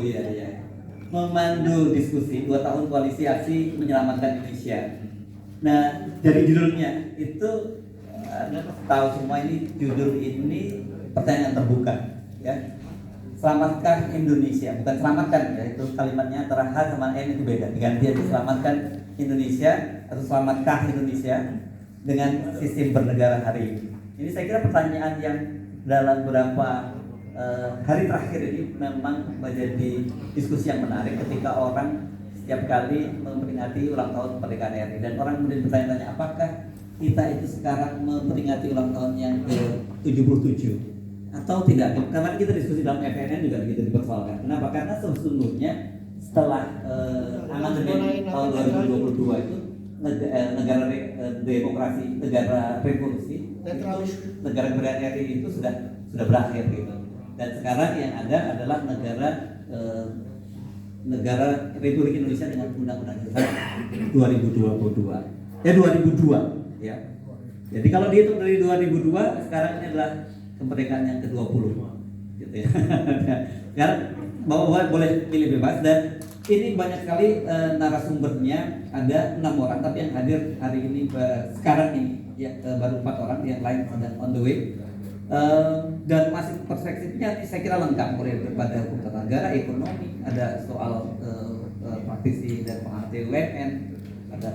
ya. Memandu diskusi 2 tahun koalisi aksi menyelamatkan Indonesia. Nah, dari judulnya itu Anda tahu semua ini judul ini pertanyaan terbuka, ya. Selamatkan Indonesia, bukan selamatkan ya, itu kalimatnya antara H sama N itu beda. Diganti aja selamatkan Indonesia atau selamatkan Indonesia dengan sistem bernegara hari ini. Ini saya kira pertanyaan yang dalam beberapa hari terakhir ini memang menjadi diskusi yang menarik ketika orang setiap kali memperingati ulang tahun kemerdekaan RI dan orang kemudian bertanya-tanya apakah kita itu sekarang memperingati ulang tahun yang ke-77 atau tidak. Karena kita diskusi dalam FNN juga begitu dipersoalkan. Kenapa? Karena sesungguhnya setelah amandemen tahun 2022 itu negara demokrasi, negara revolusi, negara kemerdekaan RI itu sudah berakhir gitu. Dan sekarang yang ada adalah negara Republik Indonesia dengan Undang-Undang Dasar 2002 ya. Jadi kalau dihitung dari 2002 sekarang ini adalah kemerdekaan yang ke-20 gitu ya. Sekarang boleh pilih bebas dan ini banyak sekali narasumbernya, ada 6 orang tapi yang hadir hari ini sekarang ini ya baru 4 orang, yang lain sedang on the way. Dan masih perspektifnya saya kira lengkap, mulai daripada hukum tata negara, ekonomi, ada soal praktisi dan pengerti UMN, ada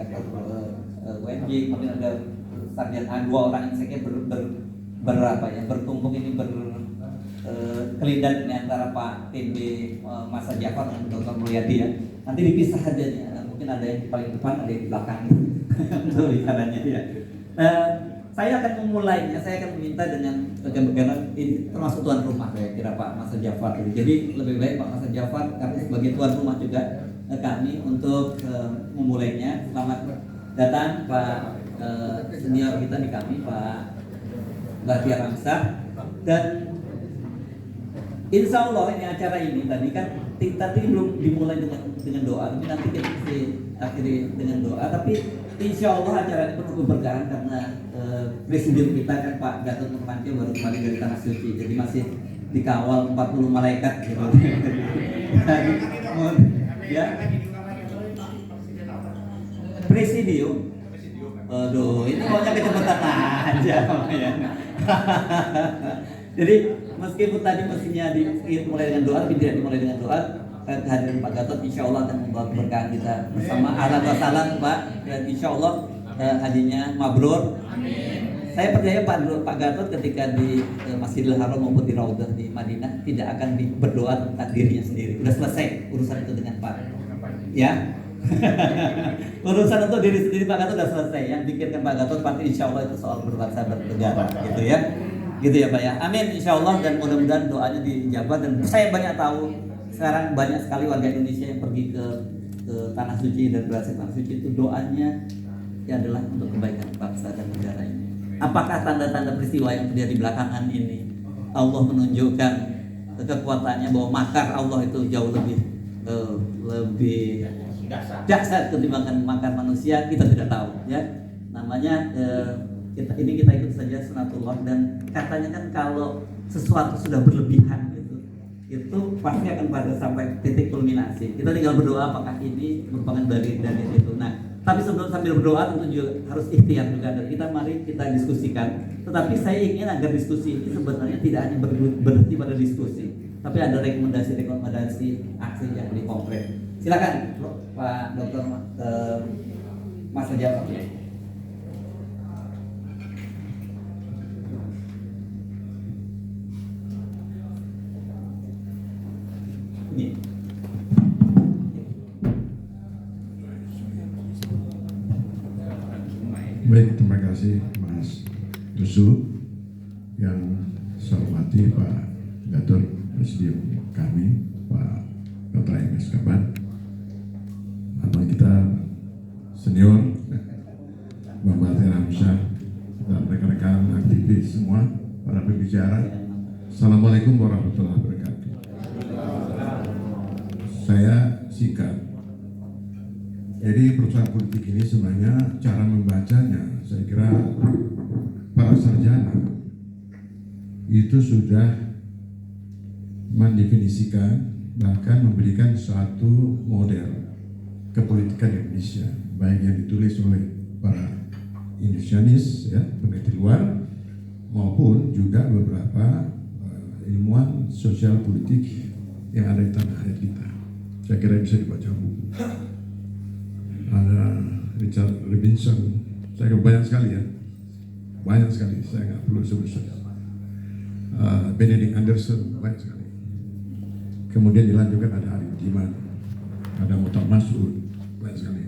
UNJ, kemudian ada sarjana 2 orang yang saya kira bertumpuk ini kelihatan ini antara Pak TB Masa Jafar dan Dr. Mulyadi ya. Nanti dipisah aja ya. Mungkin ada yang di paling depan, ada yang di belakang untuk bicaranya ya. Saya akan memulainya, saya akan meminta dengan rekan-rekan ini termasuk tuan rumah saya kira Pak Masa Jafar. Jadi lebih baik Pak Masa Jafar karena sebagai tuan rumah juga kami untuk memulainya. Selamat datang Pak senior kita di kami, Pak Bahtiar Ramsah. Dan insya Allah ini acara ini tadi kan tadi belum dimulai dengan doa, tapi nanti kita mesti akhiri dengan doa. Tapi insya Allah acara ini penuh keberkahan karena presiden kita kan Pak Gatot Nurmantio baru kembali dari Tanah Suci, jadi masih dikawal 40 malaikat gitu. Ya. Presidium. Aduh, ini maunya kecepatan aja ya. Jadi meskipun tadi mestinya dimulai dengan doa, tapi tidak dimulai dengan doa, kehadiran Pak Gatot insya Allah akan membawa keberkahan kita bersama. Ahlan wa sahlan Pak, dan insya Allah hajinya mabrur. Saya percaya Pak Gatot ketika di Masjidil Haram maupun di Raudhah di Madinah tidak akan berdoa tentang dirinya sendiri. Sudah selesai urusan itu dengan Pak. Ya. Urusan untuk diri sendiri Pak Gatot sudah selesai. Yang pikirkan Pak Gatot pasti insya Allah itu soal berbangsa bernegara, gitu ya. Gitu ya Pak ya. Amin insya Allah, dan mudah-mudahan doanya dijabah. Dan saya banyak tahu sekarang banyak sekali warga Indonesia yang pergi ke Tanah Suci dan berhasil Tanah Suci, itu doanya ya adalah untuk kebaikan bangsa dan negara ini. Apakah tanda-tanda peristiwa yang terjadi belakangan ini Allah menunjukkan kekuatannya bahwa makar Allah itu jauh lebih dahsyat ketimbang makar manusia? Kita tidak tahu ya. Namanya kita ikut saja sunatullah, dan katanya kan kalau sesuatu sudah berlebihan itu pasti akan pada sampai titik kulminasi. Kita tinggal berdoa apakah ini merupakan bagian dari itu. Nah, tapi sebelum sambil berdoa tentu juga harus ikhtiar juga, dan mari kita diskusikan. Tetapi saya ingin agar diskusi ini sebenarnya tidak hanya berhenti pada diskusi, tapi ada rekomendasi aksi yang lebih konkret. Silakan Pak Dr. Mas Jafar. Baik, terima kasih Mas Yusuf. Yang saya hormati Pak Gatot Presidium kami, Pak Dr. MS Kaban, teman kita senior, Bang Bahtiar Ramsah, dan rekan-rekan aktivis semua, para pembicara. Assalamualaikum warahmatullahi wabarakatuh. Saya singkat. Jadi persoalan politik ini sebenarnya cara membacanya, saya kira para sarjana itu sudah mendefinisikan bahkan memberikan suatu model kepolitikan Indonesia, baik yang ditulis oleh para Indonesianis, ya, peneliti luar, maupun juga beberapa ilmuwan sosial politik yang ada di tanah air kita. Saya kira bisa dibaca buku. Ada Richard Levinson, saya kira banyak sekali ya, banyak sekali. Saya nggak perlu sebut-sebut. Benedict Anderson, banyak sekali. Kemudian dilanjutkan ada Arif Diman, ada Muhammad Masud, banyak sekali.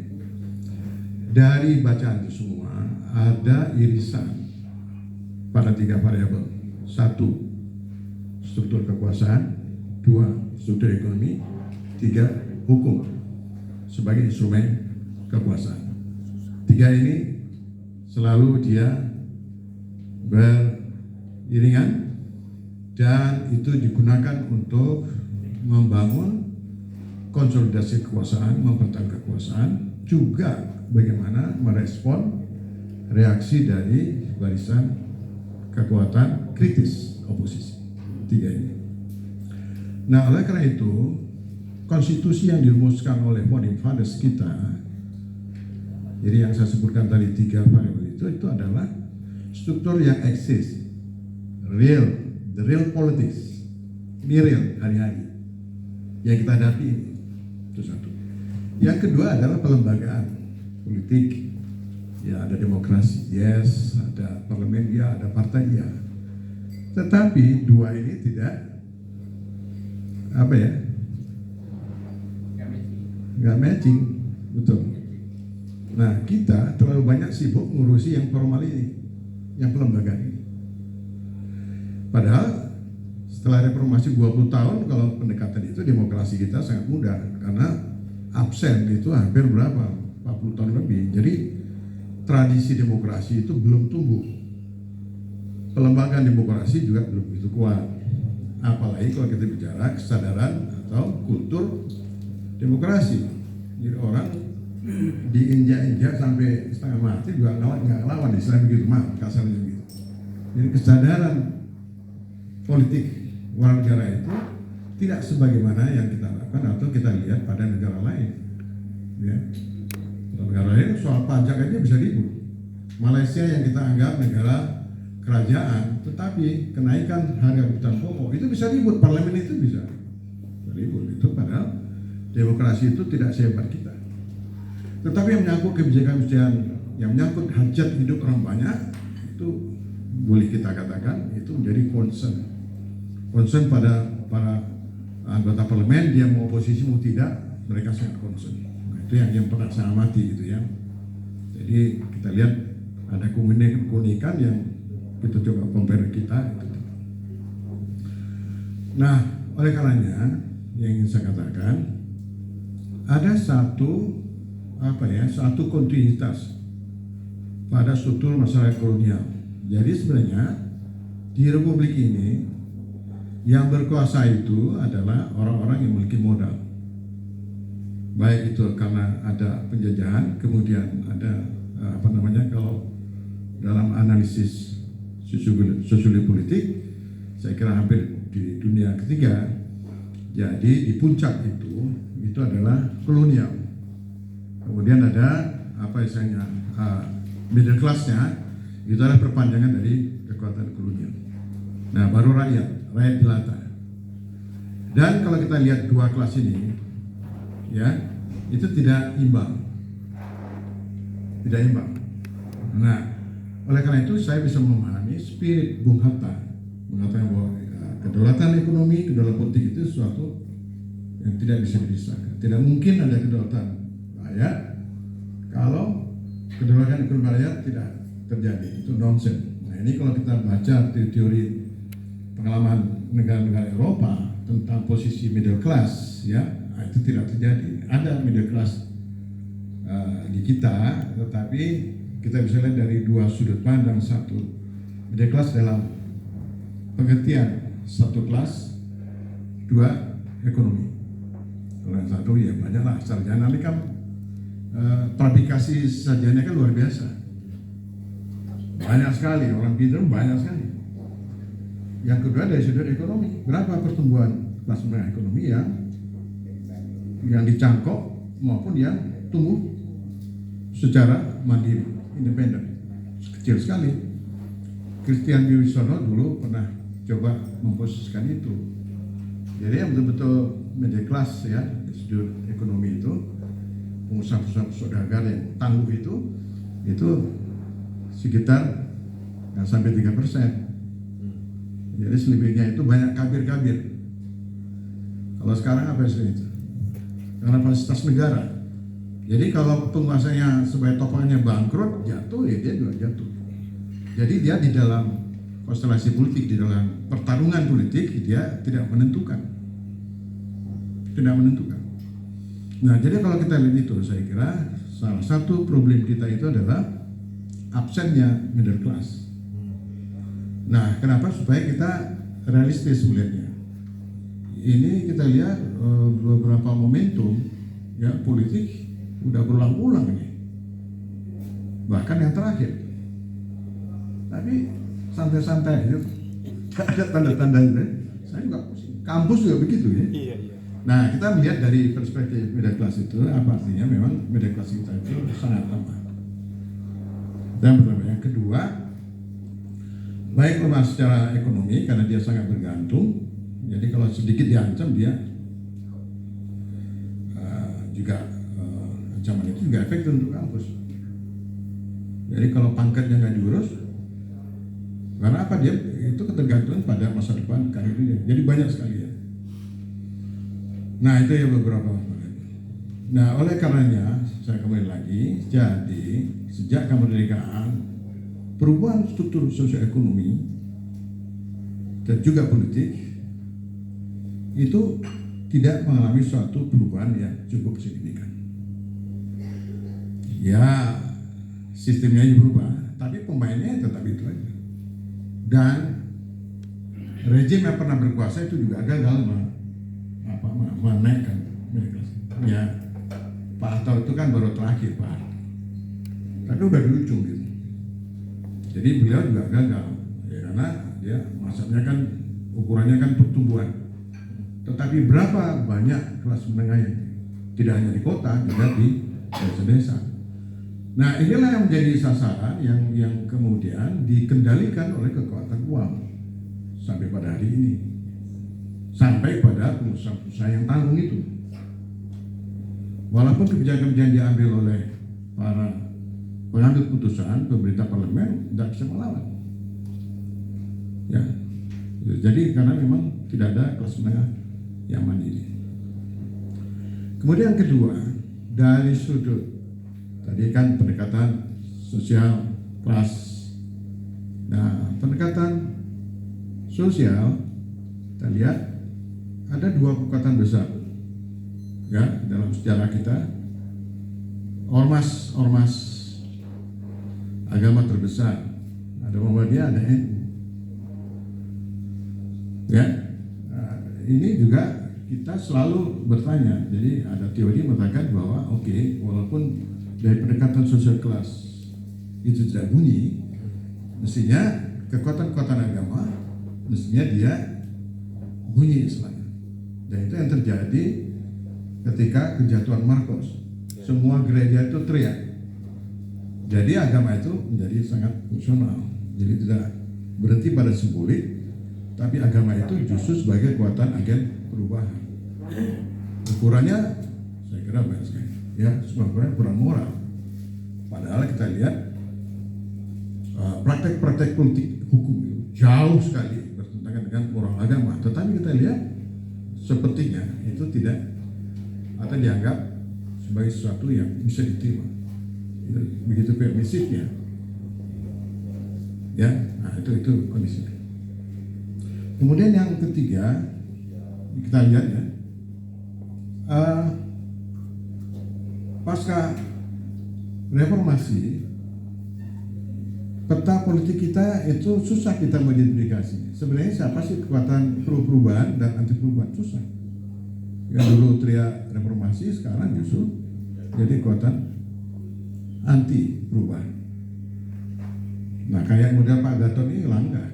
Dari bacaan itu semua ada irisan pada 3 variabel. 1, struktur kekuasaan. 2, struktur ekonomi. 3, hukum sebagai instrumen kekuasaan. 3 ini selalu dia beriringan dan itu digunakan untuk membangun konsolidasi kekuasaan, mempertahankan kekuasaan, juga bagaimana merespon reaksi dari barisan kekuatan kritis oposisi. 3 ini. Nah, oleh karena itu, konstitusi yang dirumuskan oleh founding fathers kita, jadi yang saya sebutkan tadi 3 variabel itu adalah struktur yang eksis, real, the real politics, ini real hari-hari yang kita hadapi ini. Itu 1. Yang kedua adalah pelembagaan politik. Ya, ada demokrasi, yes, ada parlemen, ya, ada partai, ya. Tetapi 2 ini tidak nggak matching, betul. Nah, kita terlalu banyak sibuk ngurusi yang formal ini, yang pelembagaan ini. Padahal setelah reformasi 20 tahun, kalau pendekatan itu demokrasi kita sangat mudah, karena absen itu hampir berapa? 40 tahun lebih. Jadi tradisi demokrasi itu belum tumbuh. Pelembagaan demokrasi juga belum begitu kuat. Apalagi kalau kita bicara kesadaran atau kultur demokrasi. Jadi orang diinjak-injak sampai setengah mati juga nggak lawan, istilahnya begitu, maaf kasarnya begitu. Jadi kesadaran politik warga negara itu tidak sebagaimana yang kita lakukan atau kita lihat pada negara lain. Ya. Negara lain soal pajak aja bisa ribut. Malaysia yang kita anggap negara kerajaan, tetapi kenaikan harga kebutuhan pokok itu bisa ribut, parlemen itu bisa ribut. Itu padahal demokrasi itu tidak sehebat kita. Tetapi yang menyangkut kebijakan-kebijakan yang menyangkut hajat hidup orang banyak, itu boleh kita katakan itu menjadi concern pada para anggota parlemen, dia mau oposisi mau tidak, mereka sangat concern. Nah, itu yang pernah saya amati gitu ya. Jadi kita lihat ada keunikan yang kita coba compare kita. Nah, oleh karenanya yang ingin saya katakan ada satu kontinuitas pada struktur masyarakat kolonial. Jadi sebenarnya di Republik ini yang berkuasa itu adalah orang-orang yang memiliki modal. Baik itu karena ada penjajahan, kemudian ada kalau dalam analisis sosiologi politik, saya kira hampir di dunia ketiga. Jadi di puncak itu adalah kolonial. Kemudian ada middle class-nya, itu adalah perpanjangan dari kekuatan kolonial. Nah, baru rakyat jelata. Dan kalau kita lihat 2 kelas ini, ya, itu tidak imbang. Tidak imbang. Nah, oleh karena itu saya bisa memahami spirit Bung Hatta mengatakan bahwa kedaulatan ekonomi, kedaulatan politik itu sesuatu yang tidak bisa dipisahkan. Tidak mungkin ada kedaulatan rakyat kalau kedaulatan ekonomi rakyat tidak terjadi. Itu nonsense. Nah, ini kalau kita baca teori pengalaman negara-negara Eropa tentang posisi middle class, ya, itu tidak terjadi. Ada middle class di kita, tetapi kita bisa lihat dari 2 sudut pandang. 1, middle class dalam pengertian 1 kelas, 2 ekonomi. Kalau yang 1 ya banyaklah sarjana, ini kan aplikasi sarjana kan luar biasa, banyak sekali orang pintar, banyak sekali. Yang kedua dari sudut ekonomi, berapa pertumbuhan kelas menengah ekonomi yang yang dicangkok maupun yang tumbuh secara mandiri, independen. Kecil sekali. Christian Wibisono dulu pernah coba memposisikan itu. Jadi yang betul-betul middle class ya, di sudut ekonomi itu, pengusaha-pengusaha saudagar yang tangguh itu sekitar nggak sampai 3%. Jadi selebihnya itu banyak kabir-kabir. Kalau sekarang apa istilahnya? Karena fasilitas negara. Jadi kalau penguasanya sebagai tokohnya bangkrut, jatuh ya dia juga jatuh. Jadi dia di dalam konstelasi politik, di dalam pertarungan politik dia tidak menentukan. Tidak menentukan. Nah, jadi kalau kita lihat itu, saya kira salah satu problem kita itu adalah absennya middle class. Nah, kenapa? Supaya kita realistis melihatnya. Ini kita lihat beberapa momentum ya politik udah berulang-ulang ini. Bahkan yang terakhir. Tapi santai-santai aja. Ada tanda-tanda itu. Saya juga pusing. Kampus juga begitu ya. Iya. Nah, kita melihat dari perspektif middle class itu, apa artinya memang middle class kita itu sangat lemah. Dan pertama, yang kedua, baik lemah secara ekonomi karena dia sangat bergantung. Jadi kalau sedikit diancam dia juga ancaman itu juga efektif untuk kampus. Jadi kalau pangkatnya nggak diurus, karena apa dia itu ketergantungan pada masa depan karir dia. Jadi banyak sekali ya. Nah itu ya beberapa. Nah oleh karenanya saya kembali lagi. Jadi sejak kemerdekaan perubahan struktur sosioekonomi dan juga politik itu tidak mengalami suatu perubahan yang cukup signifikan. Ya sistemnya berubah, tapi pemainnya tetap itu aja. Dan rejim yang pernah berkuasa itu juga gagal menaikkan mereka. Ya Pak Harto itu kan baru terakhir Pak Harto, tapi udah di ujung gitu. Jadi beliau juga gagal, ya karena dia masanya kan ukurannya kan pertumbuhan. Tetapi berapa banyak kelas menengah yang tidak hanya di kota, juga di desa-desa. Nah inilah yang menjadi sasaran yang kemudian dikendalikan oleh kekuatan uang sampai pada hari ini, sampai pada pengusaha-pengusaha yang tanggung itu. Walaupun kebijakan-kebijakan diambil oleh para pengambil putusan, pemerintah parlemen tidak bisa melawan. Ya, jadi karena memang tidak ada kelas menengah yang mandiri. Kemudian yang kedua, dari sudut tadi kan pendekatan sosial kelas. Nah, pendekatan sosial kita lihat ada dua kekuatan besar ya dalam sejarah kita. Ormas agama terbesar, ada Muhammadiyah, ada NU. Ya, nah, ini juga kita selalu bertanya. Jadi ada teori mengatakan bahwa oke, walaupun dari pendekatan sosial kelas itu tidak bunyi, mestinya kekuatan-kekuatan agama mestinya dia bunyi istilahnya. Dan itu yang terjadi ketika kejatuhan Marcos. Semua gereja itu teriak. Jadi agama itu menjadi sangat fungsional. Jadi tidak berhenti pada simbolik, tapi agama itu justru sebagai kekuatan agen perubahan. Ukurannya saya kira banyak sekali. Ya, sebenarnya kurang moral. Padahal kita lihat praktek-praktek politik hukum itu jauh sekali bertentangan dengan moral agama. Tetapi kita lihat sepertinya itu tidak atau dianggap sebagai sesuatu yang bisa diterima. Begitu permisifnya. Ya, nah itu kondisinya. Kemudian yang ketiga kita lihat ya, pasca reformasi peta politik kita itu susah kita mengidentifikasi. Sebenarnya siapa sih kekuatan perubahan dan anti perubahan? Susah. Yang dulu teriak reformasi sekarang justru jadi kekuatan anti perubahan. Nah kayak model Pak Gatot ini langka.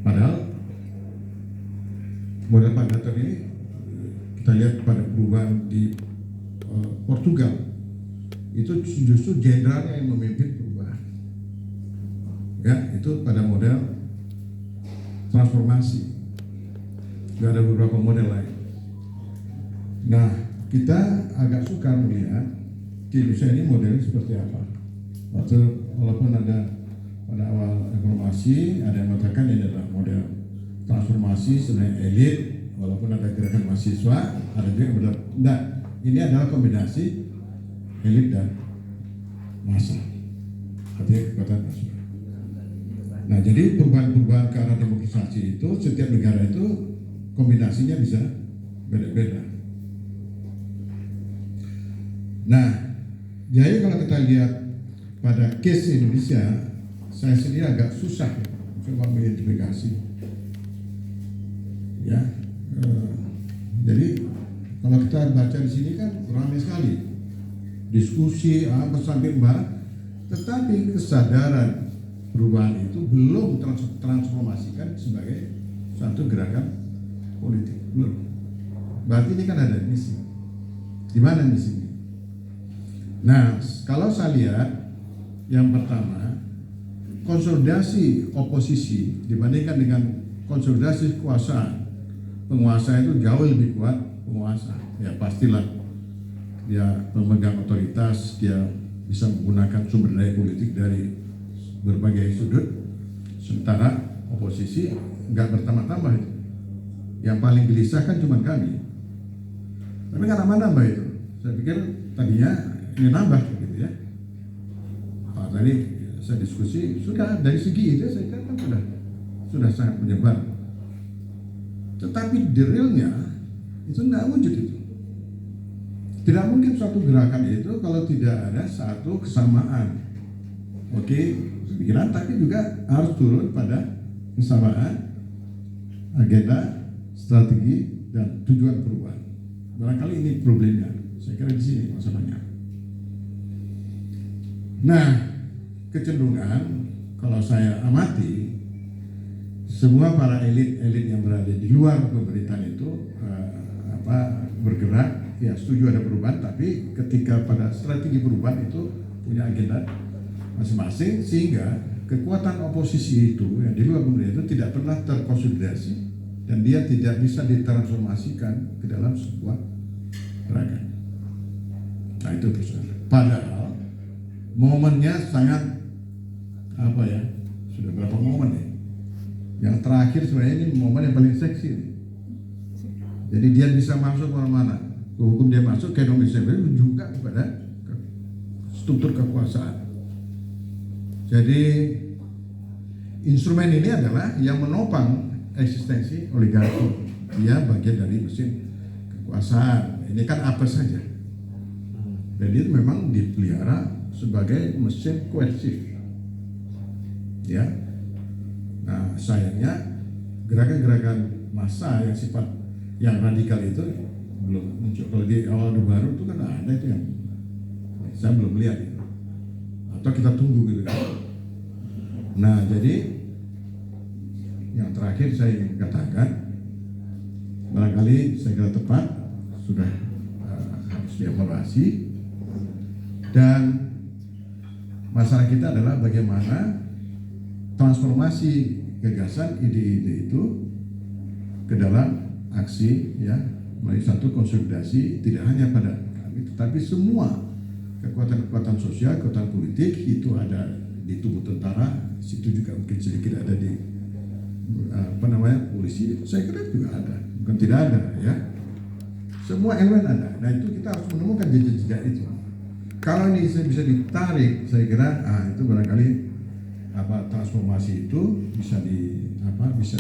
Padahal model Pak Gatot ini kita kita lihat pada perubahan di Portugal, itu justru jenderalnya yang memimpin perubahan. Ya, itu pada model transformasi. Gak ada beberapa model lain. Nah, kita agak suka melihat di Indonesia ini modelnya seperti apa. Walaupun ada pada awal reformasi, ada yang mengatakan ini adalah model transformasi sebenarnya elit, walaupun ada gerakan mahasiswa, ada juga yang benar. Nah, ini adalah kombinasi elit dan massa, artinya kekuatan nasional. Nah, jadi perubahan-perubahan ke arah demokratisasi itu setiap negara itu kombinasinya bisa beda-beda. Nah, jadi kalau kita lihat pada case Indonesia, saya sendiri agak susah coba mengidentifikasi. Ya, jadi kalau kita baca di sini kan ramai sekali diskusi apa sampai mbak, tetapi kesadaran perubahan itu belum transformasikan sebagai satu gerakan politik, belum. Berarti ini kan ada misi. Di mana misinya? Nah, kalau saya lihat yang pertama, konsolidasi oposisi dibandingkan dengan konsolidasi kekuasaan. Penguasa itu jauh lebih kuat penguasa. Ya pastilah dia pemegang otoritas, dia bisa menggunakan sumber daya politik dari berbagai sudut. Sementara oposisi nggak bertambah-tambah itu. Yang paling gelisah kan cuma kami. Tapi kan nambah itu. Saya pikir tadinya ini nambah gitu ya. Nah, tadi saya diskusi sudah dari segi itu saya kira kan sudah sangat menyebar. Tetapi the realnya itu nggak wujud itu. Tidak mungkin suatu gerakan itu kalau tidak ada satu kesamaan. Oke, pikiran, tapi juga harus turun pada kesamaan agenda, strategi dan tujuan perubahan. Barangkali ini problemnya. Saya kira di sini masalahnya. Nah, kecenderungan kalau saya amati, semua para elit-elit yang berada di luar pemerintahan itu bergerak, ya setuju ada perubahan, tapi ketika pada strategi perubahan itu punya agenda masing-masing, sehingga kekuatan oposisi itu yang di luar pemerintahan itu tidak pernah terkonsolidasi dan dia tidak bisa ditransformasikan ke dalam sebuah gerakan. Nah itu persoalan. Padahal momennya sangat sudah berapa momen ya? Yang terakhir sebenarnya ini momen yang paling seksi nih. Jadi dia bisa masuk kemana-mana. Hukum dia masuk ke Indonesia juga kepada struktur kekuasaan. Jadi instrumen ini adalah yang menopang eksistensi oligarki. Dia bagian dari mesin kekuasaan. Ini kan apa saja. Jadi itu memang dipelihara sebagai mesin koersif. Ya. Nah, sayangnya gerakan-gerakan massa yang sifat yang radikal itu belum muncul. Kalau di awal Orde Baru itu kan ada itu yang saya belum lihat itu. Atau kita tunggu gitu kan. Nah, jadi yang terakhir saya ingin katakan, barangkali saya kira tepat sudah harus dievaluasi, dan masalah kita adalah bagaimana transformasi gagasan ide-ide itu ke dalam aksi, ya, melalui satu konsolidasi tidak hanya pada kami, tetapi semua kekuatan-kekuatan sosial, kekuatan politik itu ada di tubuh tentara, situ juga mungkin sedikit ada di polisi, saya kira juga ada, bukan tidak ada, ya. Semua elemen ada. Nah itu kita harus menemukan jejak-jejak itu. Kalau ini bisa ditarik, saya kira itu barangkali transformasi itu bisa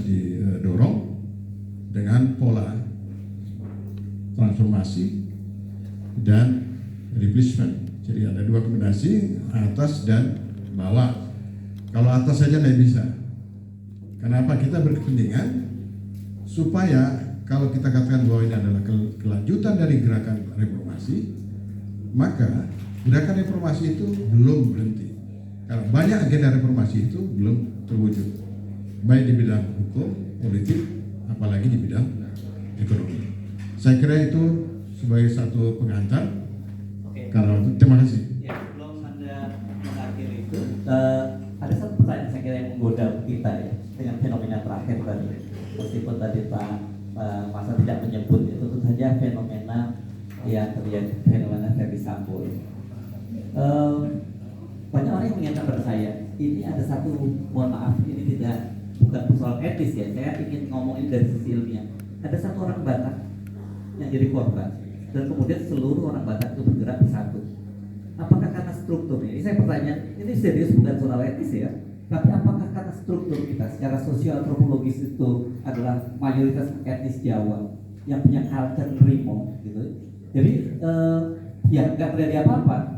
didorong dengan pola transformasi dan replacement. Jadi ada dua kombinasi, atas dan bawah. Kalau atas saja tidak bisa. Kenapa? Kita berkepentingan supaya kalau kita katakan bahwa ini adalah kelanjutan dari gerakan reformasi, maka gerakan reformasi itu belum berhenti. Karena banyak agenda reformasi itu belum terwujud, baik di bidang hukum, politik, apalagi di bidang ekonomi. Saya kira itu sebagai satu pengantar. Oke. Karena waktu, terima kasih. Ya, sebelum Anda mengakhiri itu, ada satu pertanyaan saya kira yang menggoda kita ya dengan fenomena terakhir tadi. Meskipun tadi Pak Masa tidak menyebut, itu tentu saja fenomena yang terjadi, fenomena Ferdy Sambo. Banyak orang yang mengingatkan pada saya, ini ada satu, mohon maaf, ini bukan persoalan etis ya, saya ingin ngomongin dari sisi ilmiah. Ada satu orang Batak yang jadi korban, dan kemudian seluruh orang Batak itu bergerak bersatu. Apakah karena strukturnya? Ini saya pertanyaan, ini serius bukan soal etis ya, tapi apakah karena struktur kita secara sosial antropologis itu adalah mayoritas etnis Jawa yang punya culture Rimo gitu. Jadi ya nggak terjadi apa-apa.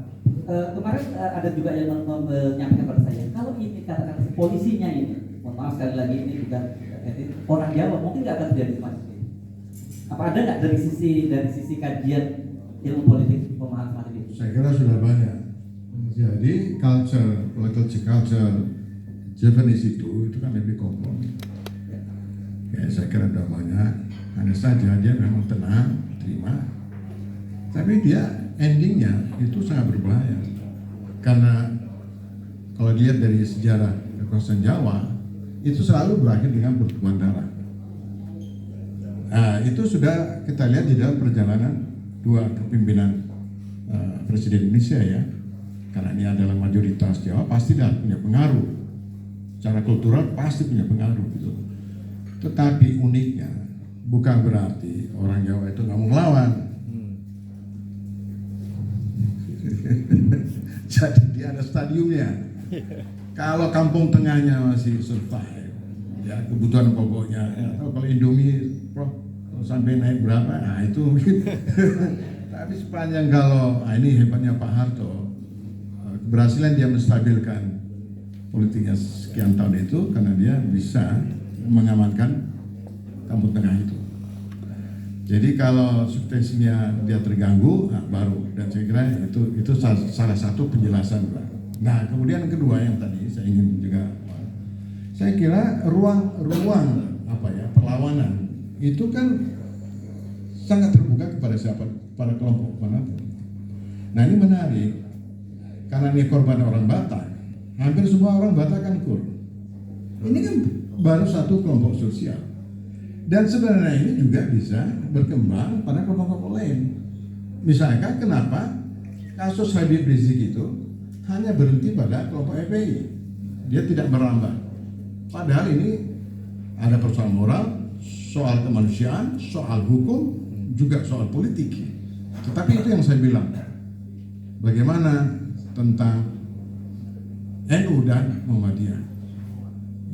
Kemarin ada juga yang menyampaikan pada saya, kalau ini katakan polisinya ini, mohon maaf sekali lagi ini bukan orang Jawa, mungkin nggak akan terjadi semacam ini. Apa ada nggak dari sisi kajian ilmu politik pemahaman semacam itu? Saya kira sudah banyak. Jadi culture, political culture Japanese itu kan lebih kompromi. Ya, saya kira sudah banyak. Hanya saja dia memang tenang, terima. Tapi dia endingnya itu sangat berbahaya. Karena kalau dilihat dari sejarah kekuasaan Jawa, itu selalu berakhir dengan pertumpahan darah. Nah, itu sudah kita lihat di dalam perjalanan dua kepemimpinan Presiden Indonesia ya. Karena ini adalah mayoritas Jawa, pasti dia punya pengaruh. Secara kultural pasti punya pengaruh gitu. Tetapi uniknya bukan berarti orang Jawa itu nggak mau melawan. Jadi dia ada stadiumnya. Kalau kampung tengahnya masih survive, ya kebutuhan pokoknya. Atau kalau Indomie, kalau sampai naik berapa, nah itu mungkin. Tapi sepanjang kalau ini hebatnya Pak Harto, keberhasilan dia menstabilkan politiknya sekian tahun itu karena dia bisa mengamankan kampung tengah itu. Jadi kalau substansinya dia terganggu, nah baru, dan saya kira itu salah satu penjelasan. Nah kemudian yang kedua yang tadi saya ingin juga, saya kira ruang perlawanan itu kan sangat terbuka kepada siapa, pada kelompok manapun. Nah ini menarik karena ini korban orang Batak, hampir semua orang Batak kan kur. Ini kan baru satu kelompok sosial. Dan sebenarnya ini juga bisa berkembang pada kelompok-kelompok lain. Misalkan kenapa kasus Habib Rizik itu hanya berhenti pada kelompok FPI. Dia tidak merambah. Padahal ini ada persoalan moral, soal kemanusiaan, soal hukum, juga soal politik. Tetapi itu yang saya bilang. Bagaimana tentang NU dan Muhammadiyah.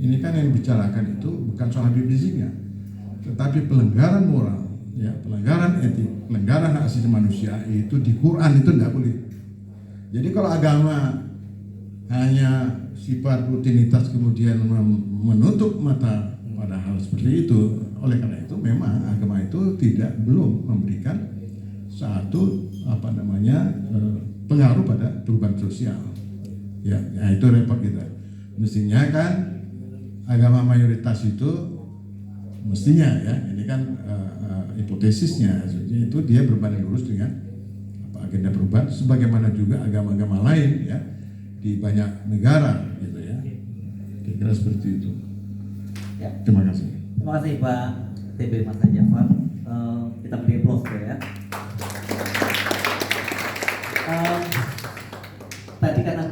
Ini kan yang dibicarakan itu bukan soal Habib Riziknya, tetapi pelanggaran moral, ya, pelanggaran etik, pelanggaran hak asasi manusia itu di Quran itu tidak boleh. Jadi kalau agama hanya sifat rutinitas kemudian menutup mata pada hal seperti itu, oleh karena itu memang agama itu belum memberikan satu pengaruh pada perubahan sosial. Ya itu repot kita. Mestinya kan agama mayoritas itu mestinya ya, ini kan hipotesisnya, itu dia berbanding lurus dengan agenda perubahan, sebagaimana juga agama-agama lain ya di banyak negara gitu ya. Kira-kira seperti itu. Ya. Terima kasih. Terima kasih Pak TB Mas Jafar. Kita beri aplaus ya. Tadi karena